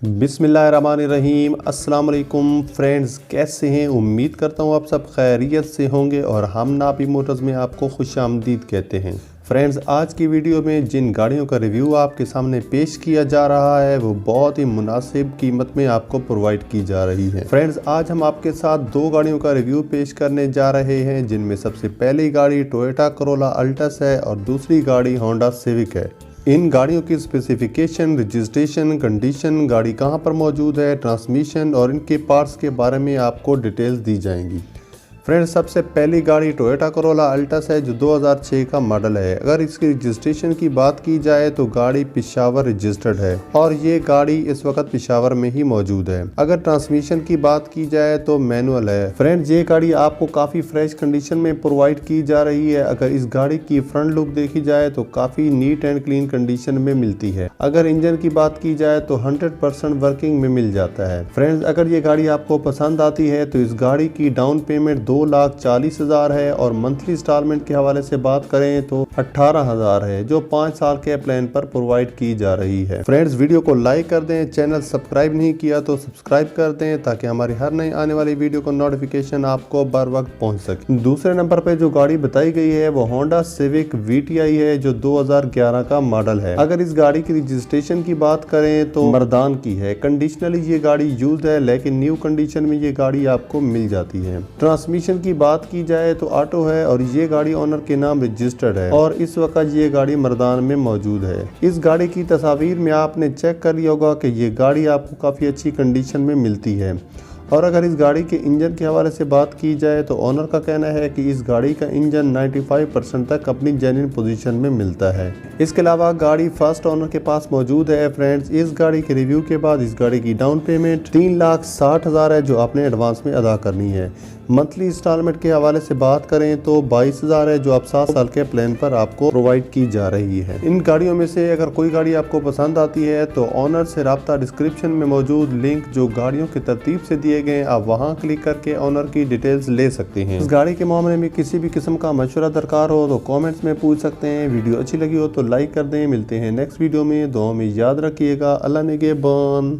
बिस्मिल्लाहिर्रहमानिर्रहीम। अस्सलाम वालेकुम फ्रेंड्स, कैसे हैं? उम्मीद करता हूँ आप सब खैरियत से होंगे और हम नापी मोटर्स में आपको खुशामदीद कहते हैं। फ्रेंड्स, आज की वीडियो में जिन गाड़ियों का रिव्यू आपके सामने पेश किया जा रहा है वो बहुत ही मुनासिब कीमत में आपको प्रोवाइड की जा रही है। फ्रेंड्स, आज हम आपके साथ दो गाड़ियों का रिव्यू पेश करने जा रहे हैं, जिनमें सबसे पहली गाड़ी टोयोटा कोरोला अल्टस है और दूसरी गाड़ी होंडा सिविक है। इन गाड़ियों की स्पेसिफिकेशन, रजिस्ट्रेशन, कंडीशन, गाड़ी कहां पर मौजूद है, ट्रांसमिशन और इनके पार्ट्स के बारे में आपको डिटेल्स दी जाएंगी। फ्रेंड्स, सबसे पहली गाड़ी टोयोटा कोरोला अल्टस है जो 2006 का मॉडल है। अगर इसकी रजिस्ट्रेशन की बात की जाए तो गाड़ी पिशावर रजिस्टर्ड है और ये गाड़ी इस वक्त पिशावर में ही मौजूद है। अगर ट्रांसमिशन की बात की जाए तो मैनुअल है। फ्रेंड्स, ये गाड़ी आपको काफ़ी फ्रेश कंडीशन में प्रोवाइड की जा रही है। अगर इस गाड़ी की फ्रंट लुक देखी जाए तो काफ़ी नीट एंड क्लीन कंडीशन में मिलती है। अगर इंजन की बात की जाए तो 100% वर्किंग में मिल जाता है। फ्रेंड्स, अगर ये गाड़ी आपको पसंद आती है तो इस गाड़ी की डाउन पेमेंट 2,40,000 है और मंथली इंस्टॉलमेंट के हवाले से बात करें तो 18,000 है, जो 5 साल के प्लान पर प्रोवाइड की जा रही है। फ्रेंड्स, वीडियो को लाइक कर दें, चैनल सब्सक्राइब नहीं किया तो सब्सक्राइब कर दें ताकि हमारी हर नई आने वाली वीडियो को नोटिफिकेशन आपको बर वक्त पहुंच सके। दूसरे नंबर पे जो गाड़ी बताई गई है वो होंडा सिविक VTI है जो 2011 का मॉडल है। अगर इस गाड़ी की रजिस्ट्रेशन की बात करें तो मर्दान की है। कंडीशनली ये गाड़ी यूज्ड है लेकिन न्यू कंडीशन में ये गाड़ी आपको मिल जाती है। ट्रांसमिशन की बात की जाए तो ऑटो है और ये गाड़ी ओनर के नाम रजिस्टर्ड है और इस वक्त ये गाड़ी मर्दान में मौजूद है। इस गाड़ी की तस्वीर में आपने चेक कर लिया होगा कि ये गाड़ी आपको काफ़ी अच्छी कंडीशन में मिलती है। और अगर इस गाड़ी के इंजन के हवाले से बात की जाए तो ओनर का कहना है कि इस गाड़ी का इंजन 95% तक अपनी जेन्युइन पोजीशन में मिलता है। इसके अलावा गाड़ी फर्स्ट ओनर के पास मौजूद है। फ्रेंड्स, इस गाड़ी के रिव्यू के बाद इस गाड़ी की डाउन पेमेंट 3,60,000 है जो आपने एडवांस में अदा करनी है। मंथली इंस्टॉलमेंट के हवाले से बात करें तो 22,000 है जो आप 7 साल के प्लान पर आपको प्रोवाइड की जा रही है। इन गाड़ियों में से अगर कोई गाड़ी आपको पसंद आती है तो ओनर से राब्ता डिस्क्रिप्शन में मौजूद लिंक जो गाड़ियों की तरतीब से दिए गए, आप वहां क्लिक करके ओनर की डिटेल्स ले सकते हैं। इस गाड़ी के मामले में किसी भी किस्म का मशवरा दरकार हो तो कमेंट्स में पूछ सकते हैं। वीडियो अच्छी लगी हो तो लाइक कर दें। मिलते हैं नेक्स्ट वीडियो में। दुआ में याद रखिएगा। अल्लाह निगहबान।